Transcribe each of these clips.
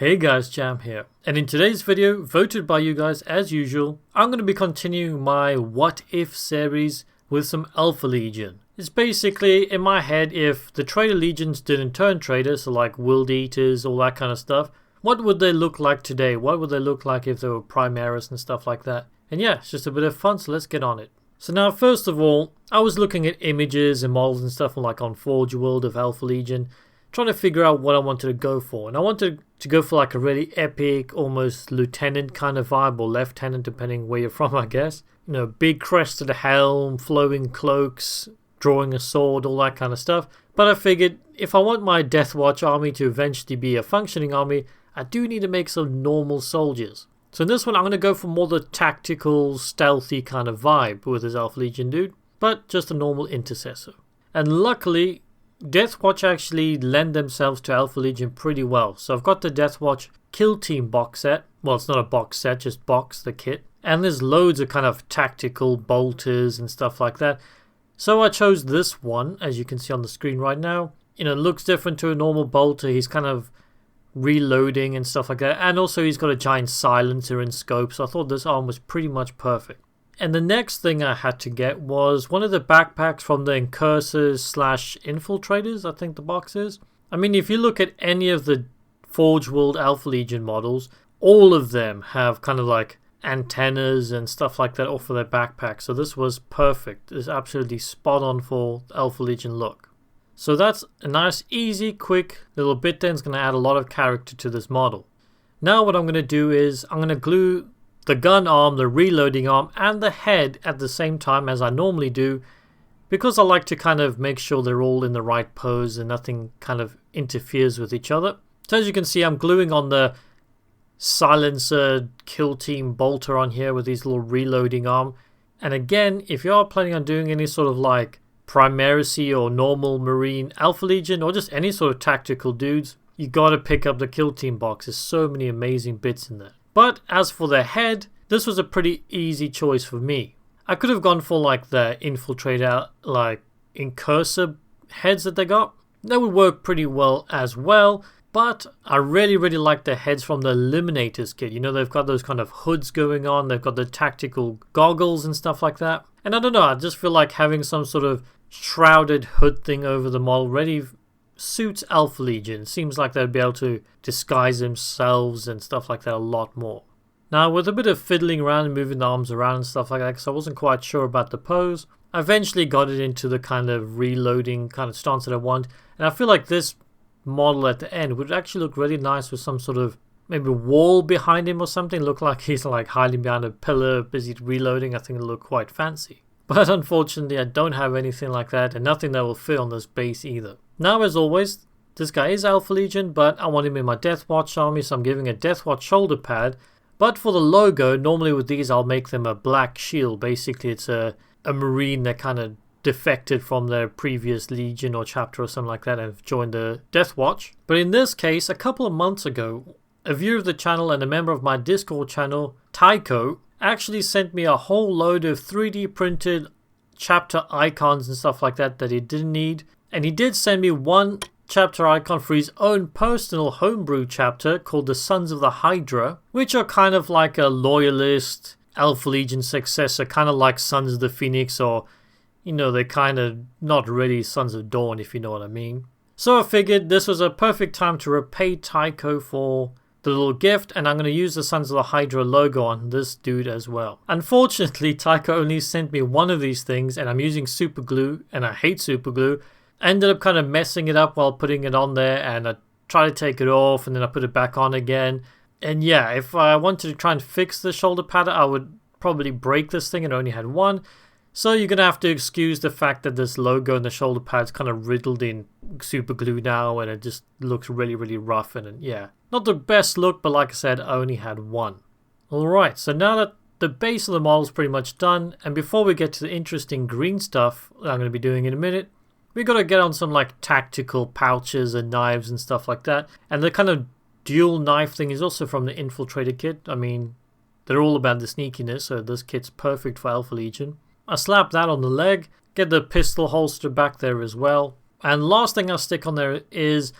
Hey guys, Jam here, and in today's video, voted by you guys as usual, I'm going to be continuing my What If series with some Alpha Legion. It's basically, in my head, if the traitor legions didn't turn traitors, so like World Eaters, all that kind of stuff, what would they look like today? What would they look like if they were Primaris and stuff like that? And yeah, it's just a bit of fun, so let's get on it. So now, first of all, I was looking at images and models and stuff like on Forge World of Alpha Legion, trying to figure out what I wanted to go for. And I wanted to go for like a really epic, almost lieutenant kind of vibe, or lieutenant depending where you're from, I guess. You know, big crest to the helm, flowing cloaks, drawing a sword, all that kind of stuff. But I figured if I want my Deathwatch army to eventually be a functioning army, I do need to make some normal soldiers. So in this one, I'm going to go for more the tactical, stealthy kind of vibe with this Alpha Legion dude, but just a normal intercessor. And luckily, Deathwatch actually lend themselves to Alpha Legion pretty well. So I've got the Deathwatch Kill Team box set. Well, it's not a box set, just box the kit. And there's loads of kind of tactical bolters and stuff like that. So I chose this one, as you can see on the screen right now. You know, it looks different to a normal bolter. He's kind of reloading and stuff like that. And also he's got a giant silencer and scope. So I thought this arm was pretty much perfect. And the next thing I had to get was one of the backpacks from the Incursors / Infiltrators, I think the box is. I mean, if you look at any of the Forge World Alpha Legion models, all of them have kind of like antennas and stuff like that off of their backpack. So this was perfect. It's absolutely spot on for the Alpha Legion look. So that's a nice, easy, quick little bit there. It's going to add a lot of character to this model. Now what I'm going to do is I'm going to glue the gun arm, the reloading arm, and the head at the same time as I normally do, because I like to kind of make sure they're all in the right pose and nothing kind of interferes with each other. So as you can see, I'm gluing on the silencer kill team bolter on here with these little reloading arm. And again, if you are planning on doing any sort of like Primaris or normal Marine Alpha Legion or just any sort of tactical dudes, you gotta pick up the kill team box. There's so many amazing bits in there. But as for the head, this was a pretty easy choice for me. I could have gone for like the Infiltrator, like Incursor heads that they got. That would work pretty well as well. But I really like the heads from the Eliminators kit. You know, they've got those kind of hoods going on. They've got the tactical goggles and stuff like that. And I don't know, I just feel like having some sort of shrouded hood thing over them already suits Alpha Legion. Seems like they'd be able to disguise themselves and stuff like that a lot more. Now, with a bit of fiddling around and moving the arms around and stuff like that, because I wasn't quite sure about the pose, I eventually got it into the kind of reloading kind of stance that I want. And I feel like this model at the end would actually look really nice with some sort of maybe wall behind him or something. Look like he's like hiding behind a pillar, busy reloading. I think it'll look quite fancy. But unfortunately, I don't have anything like that and nothing that will fit on this base either. Now, as always, this guy is Alpha Legion, but I want him in my Deathwatch army, so I'm giving a Deathwatch shoulder pad. But for the logo, normally with these, I'll make them a black shield. Basically, it's a Marine that kind of defected from their previous Legion or chapter or something like that and have joined the Deathwatch. But in this case, a couple of months ago, a viewer of the channel and a member of my Discord channel, Tycho, actually sent me a whole load of 3D printed chapter icons and stuff like that he didn't need. And he did send me one chapter icon for his own personal homebrew chapter called the Sons of the Hydra, which are kind of like a loyalist Alpha Legion successor, kind of like Sons of the Phoenix, or, you know, they're kind of not really Sons of Dawn, if you know what I mean. So I figured this was a perfect time to repay Tycho for the little gift, and I'm going to use the Sons of the Hydra logo on this dude as well. Unfortunately, Tycho only sent me one of these things, and I'm using super glue, and I hate super glue. I ended up kind of messing it up while putting it on there, and I tried to take it off, and then I put it back on again. And yeah, if I wanted to try and fix the shoulder pad, I would probably break this thing, and I only had one. So you're going to have to excuse the fact that this logo and the shoulder pad's kind of riddled in super glue now, and it just looks really rough, and yeah, not the best look, but like I said, I only had one. Alright, so now that the base of the model is pretty much done, and before we get to the interesting green stuff that I'm going to be doing in a minute, we got to get on some like tactical pouches and knives and stuff like that. And the kind of dual knife thing is also from the Infiltrator kit. I mean, they're all about the sneakiness, so this kit's perfect for Alpha Legion. I slap that on the leg, get the pistol holster back there as well. And last thing I stick on there is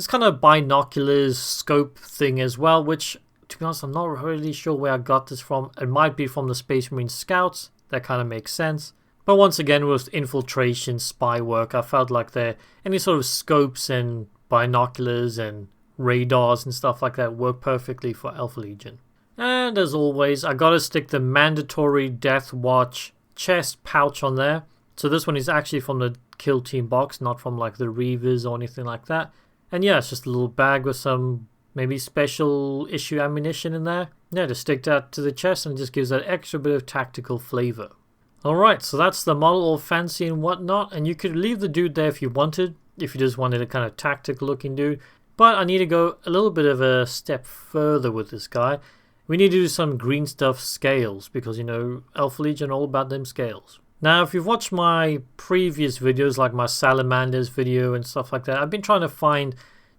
this kind of binoculars scope thing as well, which to be honest I'm not really sure where I got this from. It might be from the Space Marine Scouts, that kind of makes sense. But once again, with infiltration, spy work, I felt like any sort of scopes and binoculars and radars and stuff like that work perfectly for Alpha Legion. And as always, I gotta stick the mandatory Death Watch chest pouch on there. So this one is actually from the Kill Team box, not from like the Reavers or anything like that. And yeah, it's just a little bag with some maybe special issue ammunition in there. Yeah, to stick that to the chest, and it just gives that extra bit of tactical flavor. Alright, so that's the model, all fancy and whatnot, and you could leave the dude there if you wanted, if you just wanted a kind of tactical looking dude. But I need to go a little bit of a step further with this guy. We need to do some green stuff scales, because you know, Alpha Legion all about them scales. Now, if you've watched my previous videos, like my Salamanders video and stuff like that, I've been trying to find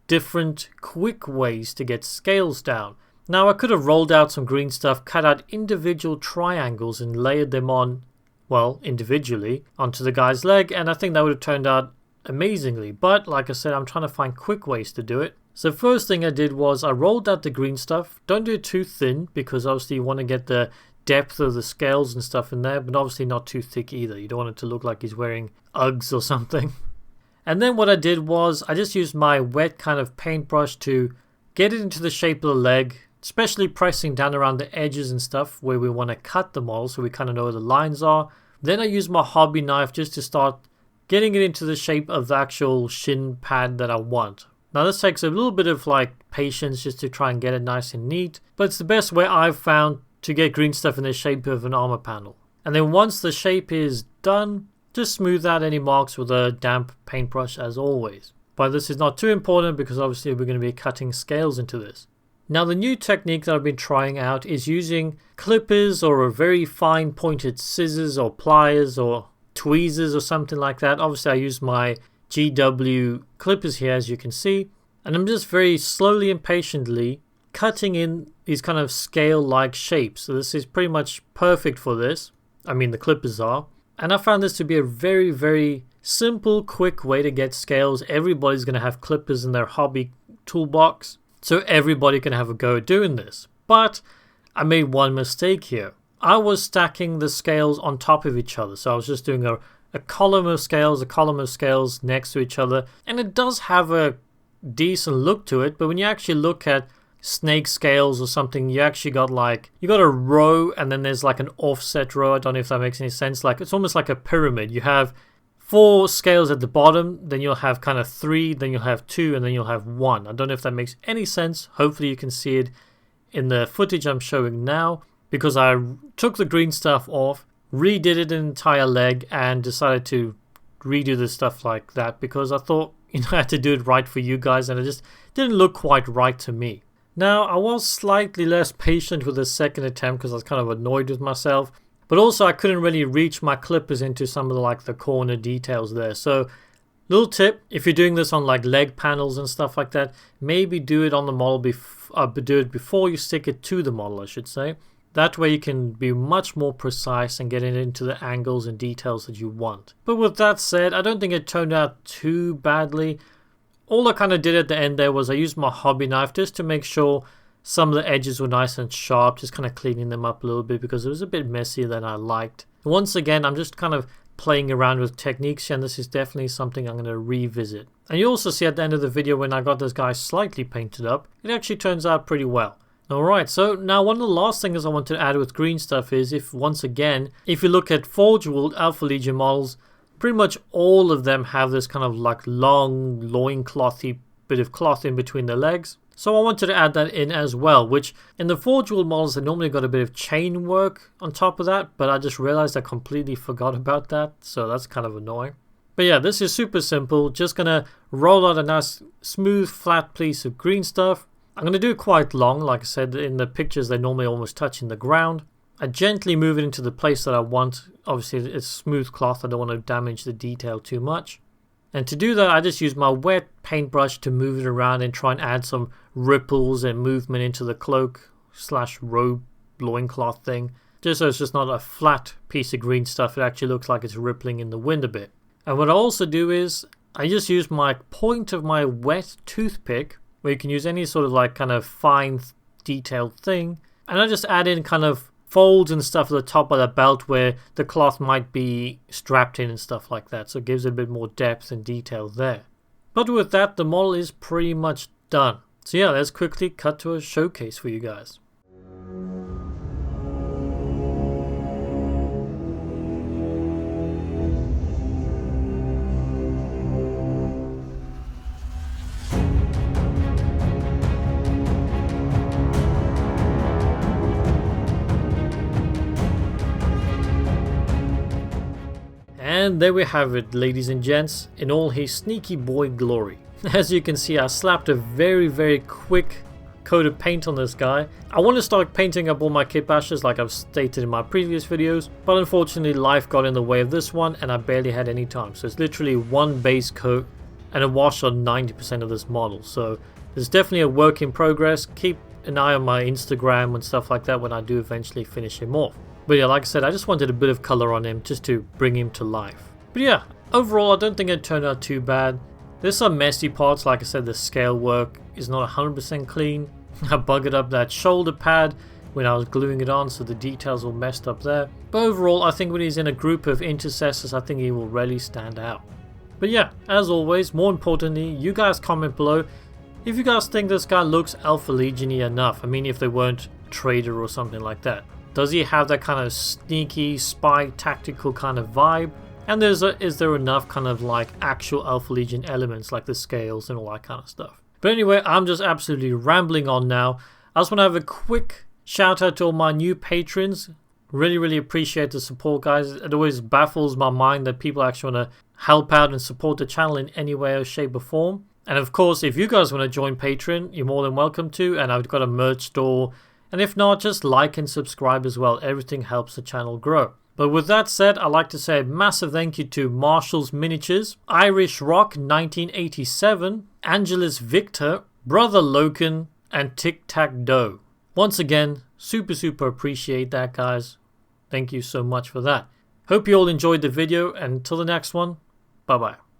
different quick ways to get scales down. Now, I could have rolled out some green stuff, cut out individual triangles and layered them on, well, individually, onto the guy's leg, and I think that would have turned out amazingly. But, like I said, I'm trying to find quick ways to do it. So first thing I did was I rolled out the green stuff. Don't do it too thin, because obviously you want to get the depth of the scales and stuff in there, but obviously not too thick either. You don't want it to look like he's wearing Uggs or something. And then what I did was I just used my wet kind of paintbrush to get it into the shape of the leg, especially pressing down around the edges and stuff where we want to cut the model, so we kind of know where the lines are. Then I used my hobby knife just to start getting it into the shape of the actual shin pad that I want. Now this takes a little bit of like patience just to try and get it nice and neat, but it's the best way I've found to get green stuff in the shape of an armor panel. And then once the shape is done, just smooth out any marks with a damp paintbrush as always. But this is not too important because obviously we're going to be cutting scales into this. Now the new technique that I've been trying out is using clippers or a very fine pointed scissors or pliers or tweezers or something like that. Obviously I use my GW clippers here, as you can see, and I'm just very slowly and patiently cutting in these kind of scale like shapes. So this is pretty much perfect for this. I mean, the clippers are. And I found this to be a very, very simple, quick way to get scales. Everybody's going to have clippers in their hobby toolbox, so everybody can have a go at doing this. But I made one mistake here. I was stacking the scales on top of each other. So I was just doing a column of scales next to each other. And it does have a decent look to it, but when you actually look at snake scales or something, you actually got you got a row and then there's like an offset row. I don't know if that makes any sense. Like it's almost like a pyramid. You have 4 scales at the bottom, then you'll have kind of 3, then you'll have 2, and then you'll have 1. I don't know if that makes any sense. Hopefully you can see it in the footage I'm showing now, because I took the green stuff off, redid it an entire leg, and decided to redo the stuff like that because I thought I had to do it right for you guys, and it just didn't look quite right to me. Now, I was slightly less patient with the second attempt because I was kind of annoyed with myself. But also, I couldn't really reach my clippers into some of the corner details there. So, little tip, if you're doing this on leg panels and stuff like that, maybe do it on the model, do it before you stick it to the model, I should say. That way you can be much more precise and get it into the angles and details that you want. But with that said, I don't think it turned out too badly. All I kind of did at the end there was I used my hobby knife just to make sure some of the edges were nice and sharp, just kind of cleaning them up a little bit because it was a bit messier than I liked. Once again, I'm just kind of playing around with techniques, and this is definitely something I'm going to revisit. And you also see at the end of the video when I got this guy slightly painted up, it actually turns out pretty well. Alright, so now one of the last things I want to add with green stuff is if you look at Forge World Alpha Legion models, pretty much all of them have this kind of long loinclothy bit of cloth in between the legs. So I wanted to add that in as well, which in the Forge World models they normally got a bit of chain work on top of that, but I just realized I completely forgot about that, so that's kind of annoying. But yeah, this is super simple, just gonna roll out a nice smooth flat piece of green stuff. I'm going to do it quite long, like I said, in the pictures they normally almost touching the ground. I gently move it into the place that I want. Obviously it's smooth cloth, I don't want to damage the detail too much. And to do that I just use my wet paintbrush to move it around and try and add some ripples and movement into the cloak / robe loincloth thing. Just so it's just not a flat piece of green stuff, it actually looks like it's rippling in the wind a bit. And what I also do is, I just used my point of my wet toothpick, where you can use any sort of like kind of fine detailed thing, and I just add in kind of folds and stuff at the top of the belt where the cloth might be strapped in and stuff like that, so it gives it a bit more depth and detail there. But with that, the model is pretty much done. So yeah, let's quickly cut to a showcase for you guys. And there we have it, ladies and gents, in all his sneaky boy glory. As you can see, I slapped a very quick coat of paint on this guy. I want to start painting up all my kitbashes like I've stated in my previous videos, but unfortunately life got in the way of this one and I barely had any time. So it's literally one base coat and a wash on 90% of this model. So there's definitely a work in progress. Keep an eye on my Instagram and stuff like that when I do eventually finish him off. But yeah, like I said, I just wanted a bit of color on him just to bring him to life. But yeah, overall I don't think it turned out too bad. There's some messy parts, like I said, the scale work is not 100% clean. I buggered up that shoulder pad when I was gluing it on, so the details all messed up there. But overall, I think when he's in a group of intercessors, I think he will really stand out. But yeah, as always, more importantly, you guys comment below if you guys think this guy looks Alpha Legion-y enough. I mean, if they weren't traitor or something like that. Does he have that kind of sneaky, spy, tactical kind of vibe? And is there enough kind of like actual Alpha Legion elements like the scales and all that kind of stuff? But anyway, I'm just absolutely rambling on now. I just want to have a quick shout out to all my new patrons. Really appreciate the support, guys. It always baffles my mind that people actually want to help out and support the channel in any way or shape or form. And of course, if you guys want to join Patreon, you're more than welcome to. And I've got a merch store. And if not, just like and subscribe as well. Everything helps the channel grow. But with that said, I'd like to say a massive thank you to Marshall's Miniatures, Irish Rock 1987, Angelus Victor, Brother Loken, and Tic Tac Doe. Once again, super appreciate that, guys. Thank you so much for that. Hope you all enjoyed the video, and until the next one, bye bye.